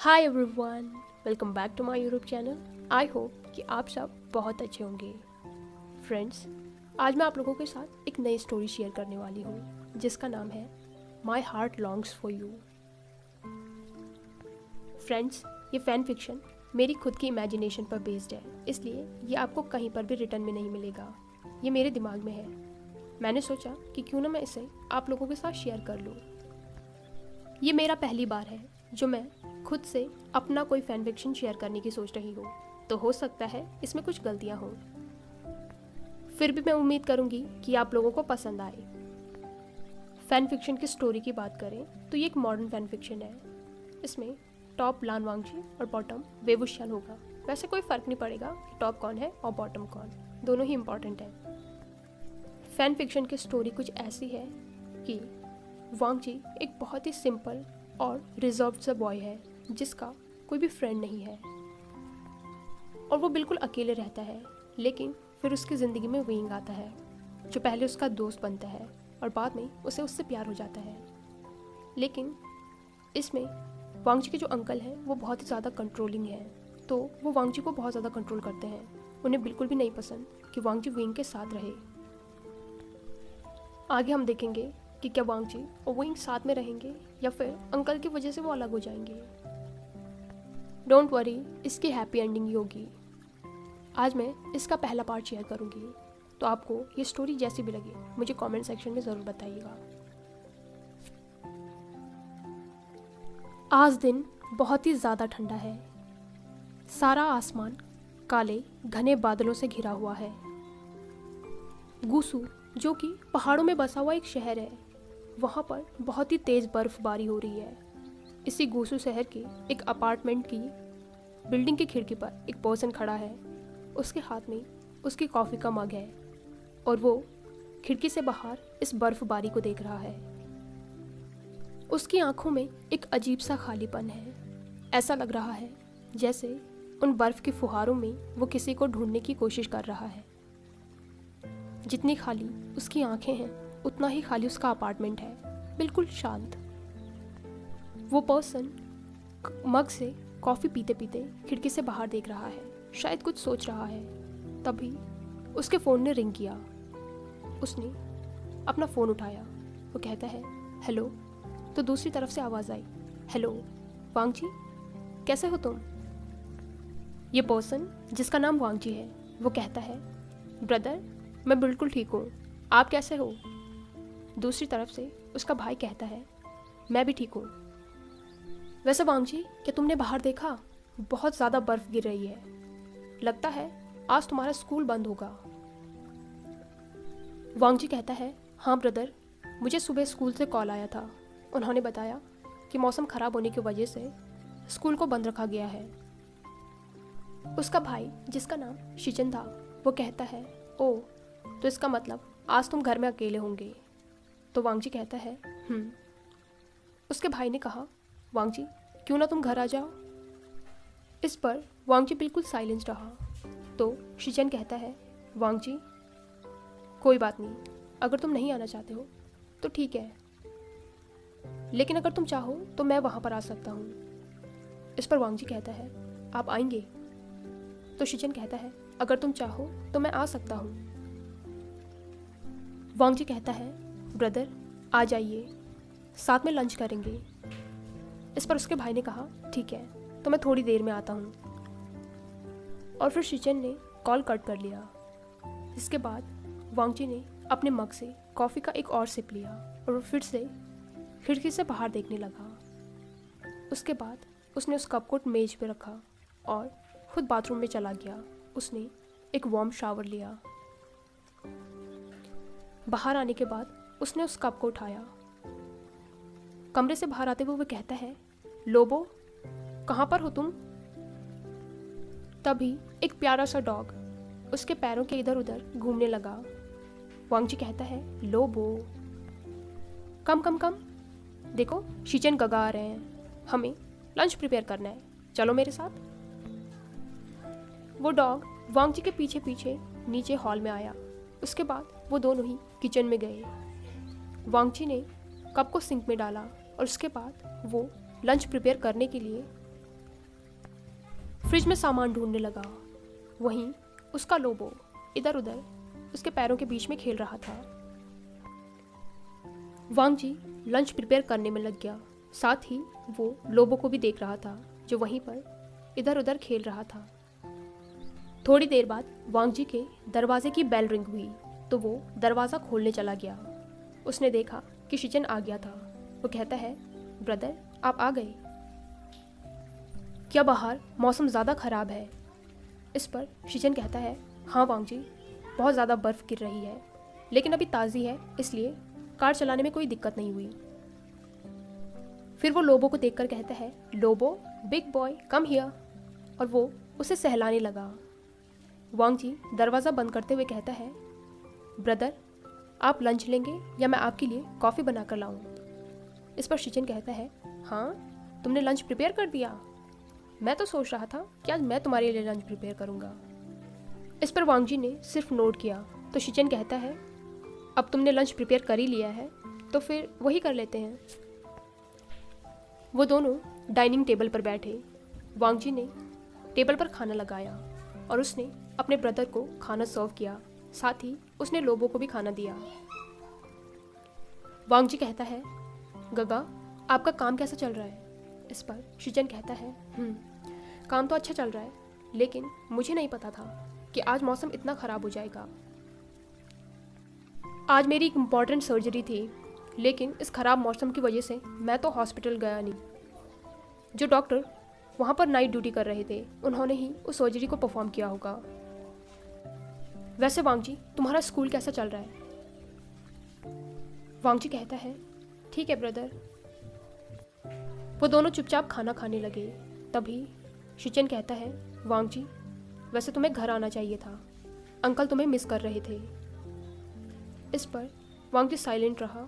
Hi everyone, welcome back to my YouTube channel. I hope कि आप सब बहुत अच्छे होंगे। फ्रेंड्स, आज मैं आप लोगों के साथ एक नई स्टोरी शेयर करने वाली हूँ जिसका नाम है my heart longs for you. Friends, ये फैन फिक्शन मेरी खुद की इमेजिनेशन पर बेस्ड है, इसलिए ये आपको कहीं पर भी रिटर्न में नहीं मिलेगा। ये मेरे दिमाग में है। मैंने सोचा कि क्यों ना मैं इसे आप लोगों के साथ शेयर कर लूँ। ये मेरा पहली बार है जो मैं खुद से अपना कोई फैन फिक्शन शेयर करने की सोच रही हूँ, तो हो सकता है इसमें कुछ गलतियाँ हों। फिर भी मैं उम्मीद करूँगी कि आप लोगों को पसंद आए। फैन फिक्शन की स्टोरी की बात करें तो ये एक मॉडर्न फैन फिक्शन है। इसमें टॉप लान वांगजी और बॉटम वे वुशियान होगा। वैसे कोई फ़र्क नहीं पड़ेगा कि टॉप कौन है और बॉटम कौन, दोनों ही इम्पॉर्टेंट हैं। फैन फिक्शन की स्टोरी कुछ ऐसी है कि वांगजी एक बहुत ही सिंपल और रिजर्व्ड सा बॉय है जिसका कोई भी फ्रेंड नहीं है और वो बिल्कुल अकेले रहता है। लेकिन फिर उसकी ज़िंदगी में विंग आता है जो पहले उसका दोस्त बनता है और बाद में उसे उससे प्यार हो जाता है। लेकिन इसमें वांगजी के जो अंकल हैं वो बहुत ही ज़्यादा कंट्रोलिंग हैं, तो वो वांगजी को बहुत ज़्यादा कंट्रोल करते हैं। उन्हें बिल्कुल भी नहीं पसंद कि वांगजी विंग के साथ रहे। आगे हम देखेंगे कि क्या वांगजी और विंग साथ में रहेंगे या फिर अंकल की वजह से वो अलग हो जाएंगे। डोंट वरी, इसकी हैप्पी एंडिंग ही होगी। आज मैं इसका पहला पार्ट शेयर करूंगी, तो आपको ये स्टोरी जैसी भी लगे मुझे कमेंट सेक्शन में ज़रूर बताइएगा। आज दिन बहुत ही ज़्यादा ठंडा है। सारा आसमान काले घने बादलों से घिरा हुआ है। गुसू, जो कि पहाड़ों में बसा हुआ एक शहर है, वहाँ पर बहुत ही तेज़ बर्फबारी हो रही है। इसी गुसू शहर के एक अपार्टमेंट की बिल्डिंग की खिड़की पर एक पर्सन खड़ा है। उसके हाथ में उसकी कॉफ़ी का मग है और वो खिड़की से बाहर इस बर्फबारी को देख रहा है। उसकी आंखों में एक अजीब सा खालीपन है। ऐसा लग रहा है जैसे उन बर्फ की फुहारों में वो किसी को ढूंढने की कोशिश कर रहा है। जितनी खाली उसकी आंखें हैं उतना ही खाली उसका अपार्टमेंट है, बिल्कुल शांत। वो पर्सन मग से कॉफ़ी पीते पीते खिड़की से बाहर देख रहा है, शायद कुछ सोच रहा है। तभी उसके फ़ोन ने रिंग किया। उसने अपना फ़ोन उठाया। वो कहता है हेलो, तो दूसरी तरफ से आवाज़ आई, हेलो वांगजी, कैसे हो तुम? ये पर्सन जिसका नाम वांगजी है वो कहता है ब्रदर, मैं बिल्कुल ठीक हूँ, आप कैसे हो? दूसरी तरफ से उसका भाई कहता है मैं भी ठीक हूँ। वैसे वांगजी, क्या तुमने बाहर देखा? बहुत ज़्यादा बर्फ़ गिर रही है। लगता है आज तुम्हारा स्कूल बंद होगा। वांगजी कहता है हाँ ब्रदर, मुझे सुबह स्कूल से कॉल आया था। उन्होंने बताया कि मौसम ख़राब होने की वजह से स्कूल को बंद रखा गया है। उसका भाई जिसका नाम शिचन था वो कहता है ओह, तो इसका मतलब आज तुम घर में अकेले होंगे। तो वांगजी कहता है उसके भाई ने कहा वांगजी, क्यों ना तुम घर आ जाओ। इस पर वांगजी बिल्कुल साइलेंस रहा। तो शिचन कहता है वांगजी, कोई बात नहीं, अगर तुम नहीं आना चाहते हो तो ठीक है, लेकिन अगर तुम चाहो तो मैं वहाँ पर आ सकता हूँ। इस पर वांगजी कहता है आप आएंगे? तो शिचन कहता है अगर तुम चाहो तो मैं आ सकता हूँ। वांगजी कहता है ब्रदर, आ जाइए, साथ में लंच करेंगे। इस पर उसके भाई ने कहा ठीक है, तो मैं थोड़ी देर में आता हूँ। और फिर शिचन ने कॉल कट कर लिया। इसके बाद वांगजी ने अपने मग से कॉफ़ी का एक और सिप लिया और फिर से खिड़की से बाहर देखने लगा। उसके बाद उसने उस कप को मेज पे रखा और खुद बाथरूम में चला गया। उसने एक वार्म शावर लिया। बाहर आने के बाद उसने उस कप को उठाया। कमरे से बाहर आते हुए वो कहता है लोबो, कहाँ पर हो तुम? तभी एक प्यारा सा डॉग उसके पैरों के इधर उधर घूमने लगा। वांगजी कहता है लोबो, कम कम कम, देखो शिचन गगा आ रहे हैं, हमें लंच प्रिपेयर करना है, चलो मेरे साथ। वो डॉग वांगजी के पीछे पीछे नीचे हॉल में आया। उसके बाद वो दोनों ही किचन में गए। वांगजी ने कप को सिंक में डाला और उसके बाद वो लंच प्रिपेयर करने के लिए फ्रिज में सामान ढूंढने लगा। वहीं उसका लोबो इधर उधर उसके पैरों के बीच में खेल रहा था। वांग जी लंच प्रिपेयर करने में लग गया। साथ ही वो लोबो को भी देख रहा था जो वहीं पर इधर उधर खेल रहा था। थोड़ी देर बाद वांग जी के दरवाजे की बेल रिंग हुई तो वो दरवाज़ा खोलने चला गया। उसने देखा कि शिचन आ गया था। वो कहता है, ब्रदर आप आ गए। क्या बाहर मौसम ज़्यादा ख़राब है? इस पर शिचन कहता है, हाँ वांग जी, बहुत ज़्यादा बर्फ़ गिर रही है, लेकिन अभी ताज़ी है इसलिए कार चलाने में कोई दिक्कत नहीं हुई। फिर वो लोबो को देखकर कहता है, Lobo big boy come here, और वो उसे सहलाने लगा। वांग जी दरवाज़ा बंद करते हुए कहता है, ब्रदर आप लंच लेंगे या मैं आपके लिए कॉफ़ी बना कर लाऊं? इस पर शिचन कहता है, हाँ तुमने लंच प्रिपेयर कर दिया? मैं तो सोच रहा था कि आज मैं तुम्हारे लिए लंच प्रिपेयर करूँगा। इस पर वांग जी ने सिर्फ नोट किया तो शिचन कहता है, अब तुमने लंच प्रिपेयर कर ही लिया है तो फिर वही कर लेते हैं। वो दोनों डाइनिंग टेबल पर बैठे। वांग जी ने टेबल पर खाना लगाया और उसने अपने ब्रदर को खाना सर्व किया। साथ ही उसने लोबो को भी खाना दिया। वांग जी कहता है, गगा आपका काम कैसा चल रहा है? इस पर शिचन कहता है, काम तो अच्छा चल रहा है, लेकिन मुझे नहीं पता था कि आज मौसम इतना ख़राब हो जाएगा। आज मेरी एक इम्पॉर्टेंट सर्जरी थी, लेकिन इस ख़राब मौसम की वजह से मैं तो हॉस्पिटल गया नहीं। जो डॉक्टर वहाँ पर नाइट ड्यूटी कर रहे थे उन्होंने ही उस सर्जरी को परफॉर्म किया होगा। वैसे वांग जी तुम्हारा स्कूल कैसा चल रहा है? वांग जी कहता है, ठीक है ब्रदर। वो दोनों चुपचाप खाना खाने लगे। तभी शिचन कहता है, वांग जी वैसे तुम्हें घर आना चाहिए था, अंकल तुम्हें मिस कर रहे थे। इस पर वांग जी साइलेंट रहा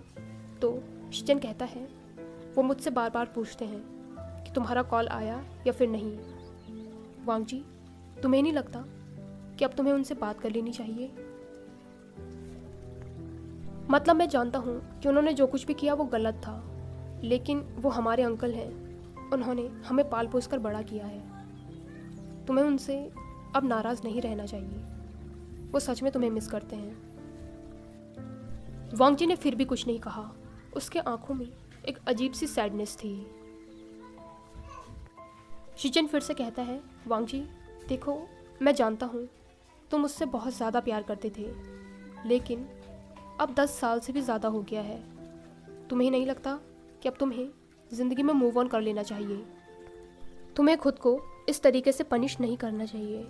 तो शिचन कहता है, वो मुझसे बार बार पूछते हैं कि तुम्हारा कॉल आया या फिर नहीं। वांग जी तुम्हें नहीं लगता कि अब तुम्हें उनसे बात कर लेनी चाहिए? मतलब मैं जानता हूँ कि उन्होंने जो कुछ भी किया वो गलत था, लेकिन वो हमारे अंकल हैं, उन्होंने हमें पाल पोस कर बड़ा किया है। तुम्हें उनसे अब नाराज़ नहीं रहना चाहिए, वो सच में तुम्हें मिस करते हैं। वांग जी ने फिर भी कुछ नहीं कहा। उसके आंखों में एक अजीब सी सैडनेस थी। शिचन फिर से कहता है, वांग जी देखो मैं जानता हूँ तुम मुझसे बहुत ज़्यादा प्यार करते थे, लेकिन अब 10 साल से भी ज़्यादा हो गया है। तुम्हें नहीं लगता कि अब तुम्हें ज़िंदगी में मूव ऑन कर लेना चाहिए? तुम्हें खुद को इस तरीके से पनिश नहीं करना चाहिए।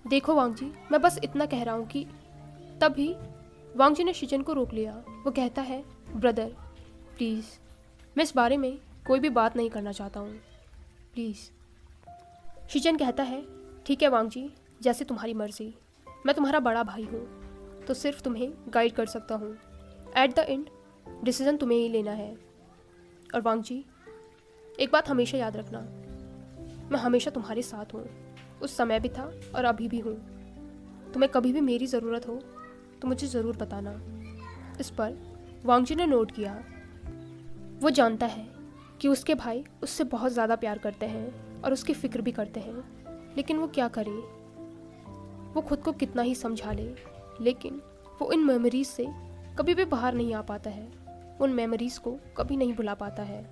देखो वांग जी मैं बस इतना कह रहा हूँ कि तभी वांग जी ने शिचन को रोक लिया। वो कहता है, ब्रदर प्लीज़ मैं इस बारे में कोई भी बात नहीं करना चाहता हूँ, प्लीज़। शिचन कहता है, ठीक है वांग जी जैसे तुम्हारी मर्ज़ी, मैं तुम्हारा बड़ा भाई हूँ तो सिर्फ तुम्हें गाइड कर सकता हूँ। एट द एंड डिसीज़न तुम्हें ही लेना है। और वांग जी एक बात हमेशा याद रखना, मैं हमेशा तुम्हारे साथ हूँ, उस समय भी था और अभी भी हूँ। तुम्हें कभी भी मेरी ज़रूरत हो तो मुझे ज़रूर बताना। इस पर वांग जी ने नोट किया। वो जानता है कि उसके भाई उससे बहुत ज़्यादा प्यार करते हैं और उसकी फ़िक्र भी करते हैं, लेकिन वो क्या करे? वो खुद को कितना ही समझा ले, लेकिन वो इन मेमोरीज से कभी भी बाहर नहीं आ पाता है, उन मेमोरीज को कभी नहीं भुला पाता है।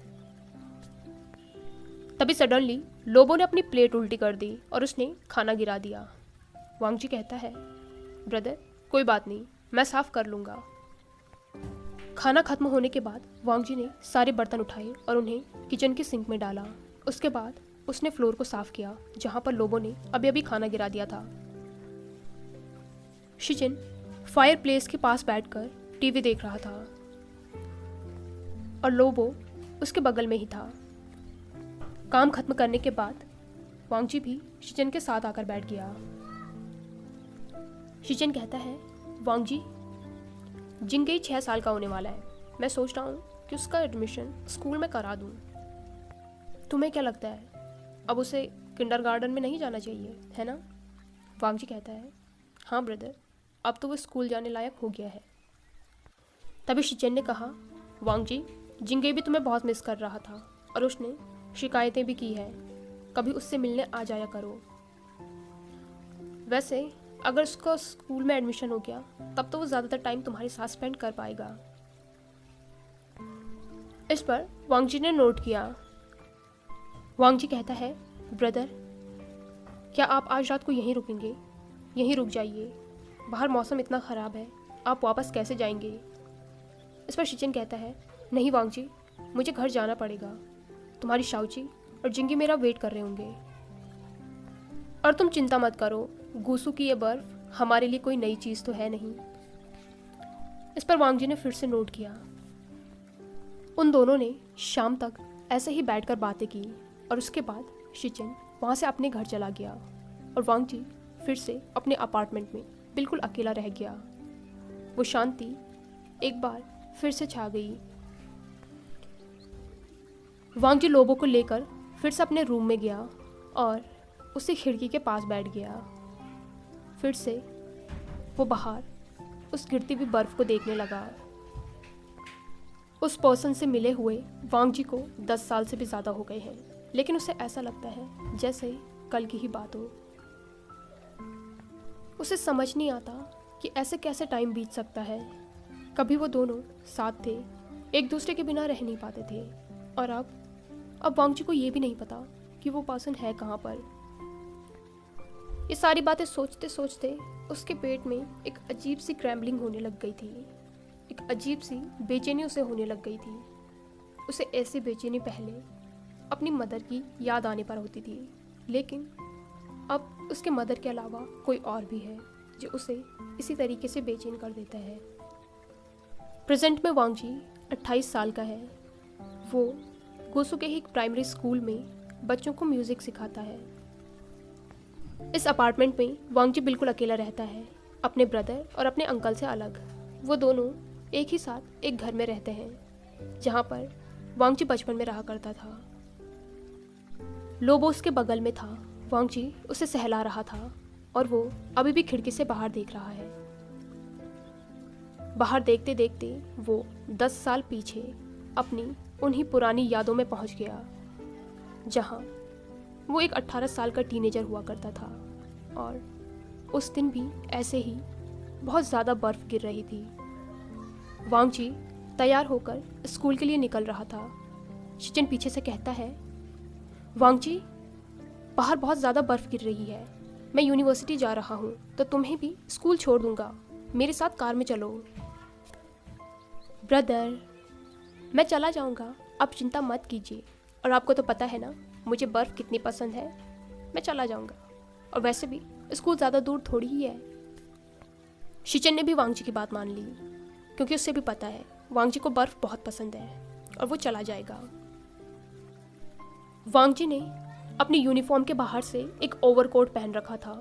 तभी सडनली लोबो ने अपनी प्लेट उल्टी कर दी और उसने खाना गिरा दिया। वांग जी कहता है, ब्रदर कोई बात नहीं, मैं साफ कर लूँगा। खाना खत्म होने के बाद वांग जी ने सारे बर्तन उठाए और उन्हें किचन की सिंक में डाला। उसके बाद उसने फ्लोर को साफ किया जहाँ पर लोबो ने अभी अभी खाना गिरा दिया था। शिचन फायर प्लेस के पास बैठकर टीवी देख रहा था और लोबो उसके बगल में ही था। काम खत्म करने के बाद वांग जी भी शिचन के साथ आकर बैठ गया। शिचन कहता है, वांग जी जिंगई 6 साल का होने वाला है, मैं सोच रहा हूँ कि उसका एडमिशन स्कूल में करा दूँ। तुम्हें क्या लगता है अब उसे किंडरगार्टन में नहीं जाना चाहिए, है ना? वांग जी कहता है, हाँ ब्रदर अब तो वो स्कूल जाने लायक हो गया है। तभी शिचन ने कहा, वांग जी जिंगई भी तुम्हें बहुत मिस कर रहा था और उसने शिकायतें भी की है, कभी उससे मिलने आ जाया करो। वैसे अगर उसका स्कूल में एडमिशन हो गया तब तो वो ज़्यादातर टाइम तुम्हारे साथ स्पेंड कर पाएगा। इस पर वांग जी ने नोट किया। वांग जी कहता है, ब्रदर, क्या आप आज रात को यहीं रुकेंगे? यहीं रुक जाइए, बाहर मौसम इतना ख़राब है, आप वापस कैसे जाएंगे? इस पर शिचिन कहता है, नहीं वांग जी, मुझे घर जाना पड़ेगा। तुम्हारी शाओची और जिंगी मेरा वेट कर रहे होंगे। और तुम चिंता मत करो, गूसू की ये बर्फ हमारे लिए कोई नई चीज़ तो है नहीं। इस पर वांग जी ने फिर से नोट किया। उन दोनों ने शाम तक ऐसे ही बैठकर बातें की और उसके बाद शिचिन वहाँ से अपने घर चला गया और वांग जी फिर से अपने अपार्टमेंट में बिल्कुल अकेला रह गया। वो शांति एक बार फिर से छा गई। वांग जी लोबो को लेकर फिर से अपने रूम में गया और उसी खिड़की के पास बैठ गया। फिर से वो बाहर उस गिरती हुई बर्फ को देखने लगा। उस पर्सन से मिले हुए वांग जी को 10 साल से भी ज़्यादा हो गए हैं, लेकिन उसे ऐसा लगता है जैसे कल की ही बात हो। उसे समझ नहीं आता कि ऐसे कैसे टाइम बीत सकता है। कभी वो दोनों साथ थे, एक दूसरे के बिना रह नहीं पाते थे, और अब वांग जी को ये भी नहीं पता कि वो पर्सन है कहाँ पर। ये सारी बातें सोचते सोचते उसके पेट में एक अजीब सी क्रैम्बलिंग होने लग गई थी। एक अजीब सी बेचैनी उसे होने लग गई थी। उसे ऐसी बेचैनी पहले अपनी मदर की याद आने पर होती थी, लेकिन अब उसके मदर के अलावा कोई और भी है जो उसे इसी तरीके से बेचैन कर देता है। प्रेजेंट में वांग जी 28 साल का है। वो गोसू के ही एक प्राइमरी स्कूल में बच्चों को म्यूज़िक सिखाता है। इस अपार्टमेंट में वांग जी बिल्कुल अकेला रहता है, अपने ब्रदर और अपने अंकल से अलग। वो दोनों एक ही साथ एक घर में रहते हैं जहाँ पर वांग जी बचपन में रहा करता था। लोबो उसके बगल में था। वांग जी उसे सहला रहा था और वो अभी भी खिड़की से बाहर देख रहा है। बाहर देखते देखते वो 10 साल पीछे अपनी उन्हीं पुरानी यादों में पहुंच गया, जहां वो एक 18 साल का टीनेजर हुआ करता था और उस दिन भी ऐसे ही बहुत ज़्यादा बर्फ़ गिर रही थी। वांग जी तैयार होकर स्कूल के लिए निकल रहा था। शिचिन पीछे से कहता है, वांग जी, बाहर बहुत ज़्यादा बर्फ़ गिर रही है, मैं यूनिवर्सिटी जा रहा हूँ तो तुम्हें भी स्कूल छोड़ दूँगा, मेरे साथ कार में चलो। ब्रदर, मैं चला जाऊँगा, आप चिंता मत कीजिए, और आपको तो पता है ना मुझे बर्फ़ कितनी पसंद है, मैं चला जाऊँगा, और वैसे भी स्कूल ज़्यादा दूर थोड़ी ही है। शिचिन ने भी वांग जी की बात मान ली, क्योंकि उससे भी पता है वांग जी को बर्फ़ बहुत पसंद है और वो चला जाएगा। वांग जी ने अपनी यूनिफॉर्म के बाहर से एक ओवरकोट पहन रखा था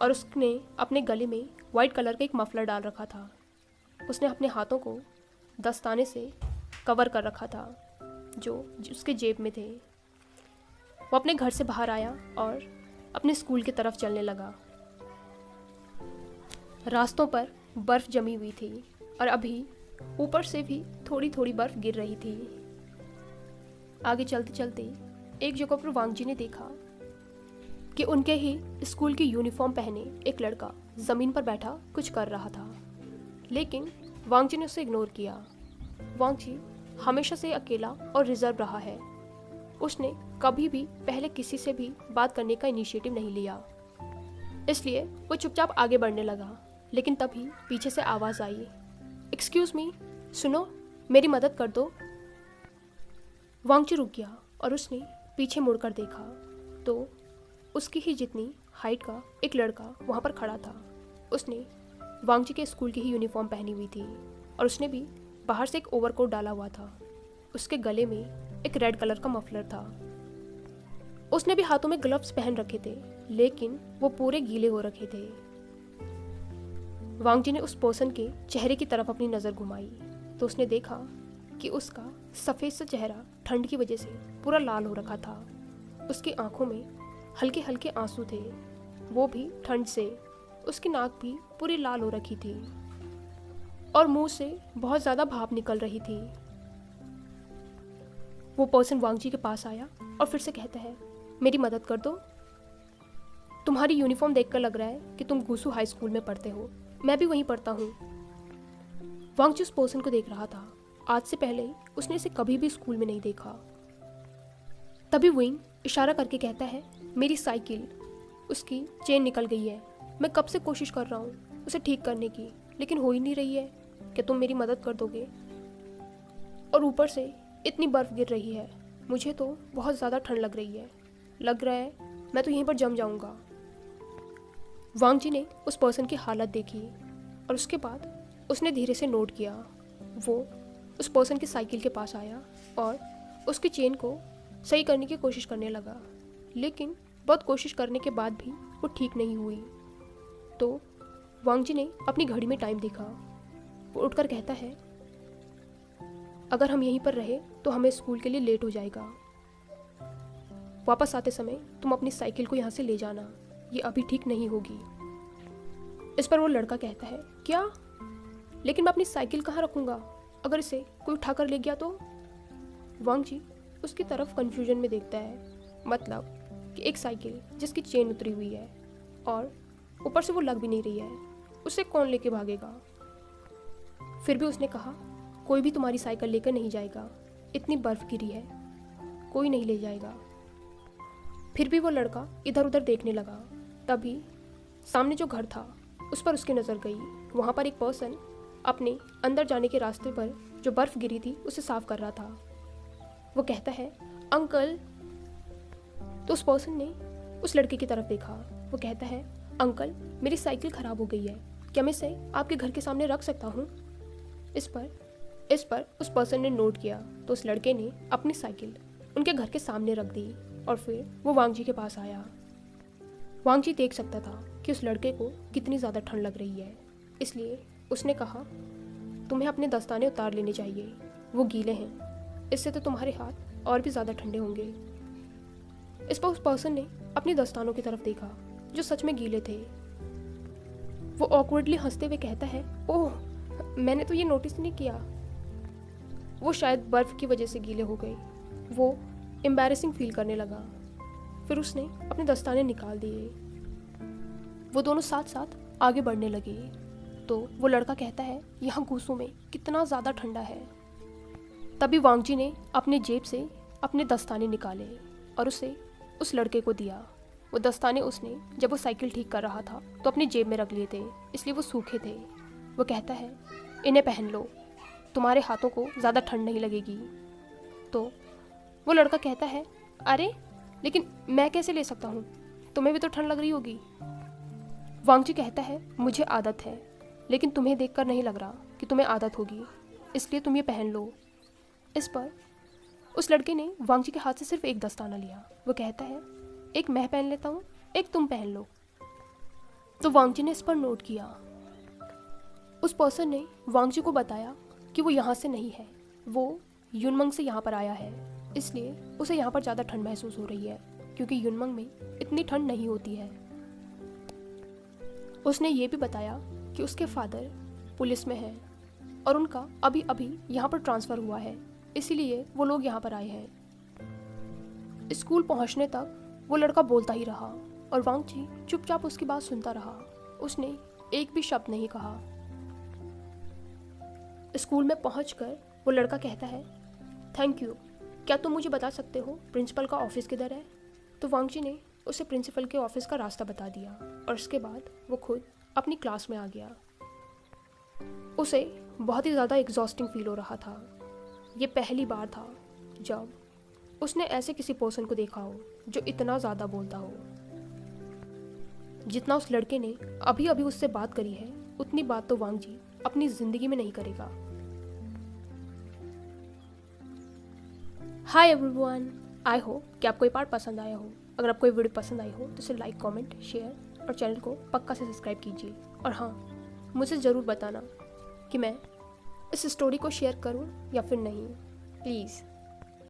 और उसने अपने गले में वाइट कलर का एक मफलर डाल रखा था। उसने अपने हाथों को दस्ताने से कवर कर रखा था जो उसके जेब में थे। वो अपने घर से बाहर आया और अपने स्कूल की तरफ चलने लगा। रास्तों पर बर्फ़ जमी हुई थी और अभी ऊपर से भी थोड़ी थोड़ी बर्फ़ गिर रही थी। आगे चलते चलते एक जगह पर वांग जी ने देखा कि उनके ही स्कूल की यूनिफॉर्म पहने एक लड़का ज़मीन पर बैठा कुछ कर रहा था, लेकिन वांग जी ने उसे इग्नोर किया। वांग जी हमेशा से अकेला और रिजर्व रहा है। उसने कभी भी पहले किसी से भी बात करने का इनिशिएटिव नहीं लिया, इसलिए वो चुपचाप आगे बढ़ने लगा। लेकिन तभी पीछे से आवाज़ आई, एक्सक्यूज़ मी, सुनो, मेरी मदद कर दो। वांग जी रुक गया और उसने पीछे मुड़कर देखा तो उसकी ही जितनी हाइट का एक लड़का वहाँ पर खड़ा था। उसने वांग जी के स्कूल की ही यूनिफॉर्म पहनी हुई थी और उसने भी बाहर से एक ओवरकोट डाला हुआ था। उसके गले में एक रेड कलर का मफलर था। उसने भी हाथों में ग्लव्स पहन रखे थे, लेकिन वो पूरे गीले हो रखे थे। वांग जी ने उस पर्सन के चेहरे की तरफ अपनी नज़र घुमाई तो उसने देखा कि उसका सफ़ेद सा चेहरा ठंड की वजह से पूरा लाल हो रखा था। उसकी आंखों में हल्के हल्के आंसू थे, वो भी ठंड से। उसकी नाक भी पूरी लाल हो रखी थी और मुंह से बहुत ज़्यादा भाप निकल रही थी। वो पर्सन वांग जी के पास आया और फिर से कहता है, मेरी मदद कर दो। तुम्हारी यूनिफॉर्म देखकर लग रहा है कि तुम गुसू हाई स्कूल में पढ़ते हो। मैं भी वहीं पढ़ता हूँ। वांग जी उस पर्सन को देख रहा था। आज से पहले उसने इसे कभी भी स्कूल में नहीं देखा। तभी विंग इशारा करके कहता है, मेरी साइकिल, उसकी चेन निकल गई है। मैं कब से कोशिश कर रहा हूँ उसे ठीक करने की, लेकिन हो ही नहीं रही है। क्या तुम मेरी मदद कर दोगे? और ऊपर से इतनी बर्फ़ गिर रही है, मुझे तो बहुत ज़्यादा ठंड लग रही है। लग रहा है मैं तो यहीं पर जम जाऊँगा। वांग जी ने उस पर्सन की हालत देखी और उसके बाद उसने धीरे से नोट किया। वो उस पर्सन की साइकिल के पास आया और उसकी चेन को सही करने की कोशिश करने लगा, लेकिन बहुत कोशिश करने के बाद भी वो ठीक नहीं हुई। तो वांग जी ने अपनी घड़ी में टाइम देखा। वो उठकर कहता है, अगर हम यहीं पर रहे तो हमें स्कूल के लिए लेट हो जाएगा। वापस आते समय तुम अपनी साइकिल को यहाँ से ले जाना, ये अभी ठीक नहीं होगी। इस पर वो लड़का कहता है, क्या? लेकिन मैं अपनी साइकिल कहाँ रखूँगा? अगर इसे कोई उठाकर ले गया तो? वांग जी उसकी तरफ कन्फ्यूजन में देखता है। मतलब कि एक साइकिल जिसकी चेन उतरी हुई है और ऊपर से वो लग भी नहीं रही है, उसे कौन लेके भागेगा? फिर भी उसने कहा, कोई भी तुम्हारी साइकिल लेकर नहीं जाएगा। इतनी बर्फ़ गिरी है, कोई नहीं ले जाएगा। फिर भी वो लड़का इधर उधर देखने लगा। तभी सामने जो घर था उस पर उसकी नज़र गई। वहाँ पर एक पर्सन अपने अंदर जाने के रास्ते पर जो बर्फ़ गिरी थी उसे साफ कर रहा था। वो कहता है, अंकल। तो उस पर्सन ने उस लड़के की तरफ देखा। वो कहता है, अंकल, मेरी साइकिल ख़राब हो गई है, क्या मैं इसे आपके घर के सामने रख सकता हूँ? इस पर उस पर्सन ने नोट किया। तो उस लड़के ने अपनी साइकिल उनके घर के सामने रख दी और फिर वो वांग जी के पास आया। वांग जी देख सकता था कि उस लड़के को कितनी ज़्यादा ठंड लग रही है, इसलिए उसने कहा, तुम्हें अपने दस्ताने उतार लेने चाहिए, वो गीले हैं, इससे तो तुम्हारे हाथ और भी ज़्यादा ठंडे होंगे। इस पर उस पर्सन ने अपने दस्तानों की तरफ देखा जो सच में गीले थे। वो ऑकवर्डली हंसते हुए कहता है, ओह, मैंने तो ये नोटिस नहीं किया। वो शायद बर्फ़ की वजह से गीले हो गए। वो एम्बैरेसिंग फील करने लगा। फिर उसने अपने दस्ताने निकाल दिए। वो दोनों साथ साथ आगे बढ़ने लगे। तो वो लड़का कहता है, यहाँ गुसू में कितना ज़्यादा ठंडा है। तभी वांग जी ने अपने जेब से अपने दस्ताने निकाले और उसे उस लड़के को दिया। वो दस्ताने उसने जब वो साइकिल ठीक कर रहा था तो अपनी जेब में रख लिए थे, इसलिए वो सूखे थे। वो कहता है, इन्हें पहन लो, तुम्हारे हाथों को ज़्यादा ठंड नहीं लगेगी। तो वो लड़का कहता है, अरे लेकिन मैं कैसे ले सकता हूँ, तुम्हें भी तो ठंड लग रही होगी। वांग जी कहता है, मुझे आदत है, लेकिन तुम्हें देखकर नहीं लग रहा कि तुम्हें आदत होगी, इसलिए तुम ये पहन लो। इस पर उस लड़के ने वांग जी के हाथ से सिर्फ एक दस्ताना लिया। वो कहता है, एक मैं पहन लेता हूँ, एक तुम पहन लो। तो वांग जी ने इस पर नोट किया। उस पर्सन ने वांग जी को बताया कि वो यहाँ से नहीं है, वो युनमंग से यहाँ पर आया है, इसलिए उसे यहाँ पर ज़्यादा ठंड महसूस हो रही है, क्योंकि युनमंग में इतनी ठंड नहीं होती है। उसने ये भी बताया कि उसके फादर पुलिस में हैं और उनका अभी अभी यहाँ पर ट्रांसफ़र हुआ है, इसीलिए वो लोग यहाँ पर आए हैं। स्कूल पहुँचने तक वो लड़का बोलता ही रहा और वांग जी चुपचाप उसकी बात सुनता रहा। उसने एक भी शब्द नहीं कहा। स्कूल में पहुंचकर वो लड़का कहता है, थैंक यू, क्या तुम मुझे बता सकते हो प्रिंसिपल का ऑफिस किधर है? तो वांग जी ने उसे प्रिंसिपल के ऑफिस का रास्ता बता दिया और उसके बाद वो खुद अपनी क्लास में आ गया। उसे बहुत ही ज़्यादा एग्जॉस्टिंग फील हो रहा था। ये पहली बार था जब उसने ऐसे किसी पर्सन को देखा हो जो इतना ज़्यादा बोलता हो। जितना उस लड़के ने अभी अभी उससे बात करी है, उतनी बात तो वांग जी अपनी ज़िंदगी में नहीं करेगा। हाय एवरीवन, आई होप कि आपको ये पार्ट पसंद आया हो। अगर आपको ये वीडियो पसंद आई हो तो इसे लाइक, कमेंट, शेयर और चैनल को पक्का से सब्सक्राइब कीजिए। और हाँ, मुझे ज़रूर बताना कि मैं इस स्टोरी को शेयर करूँ या फिर नहीं, प्लीज़।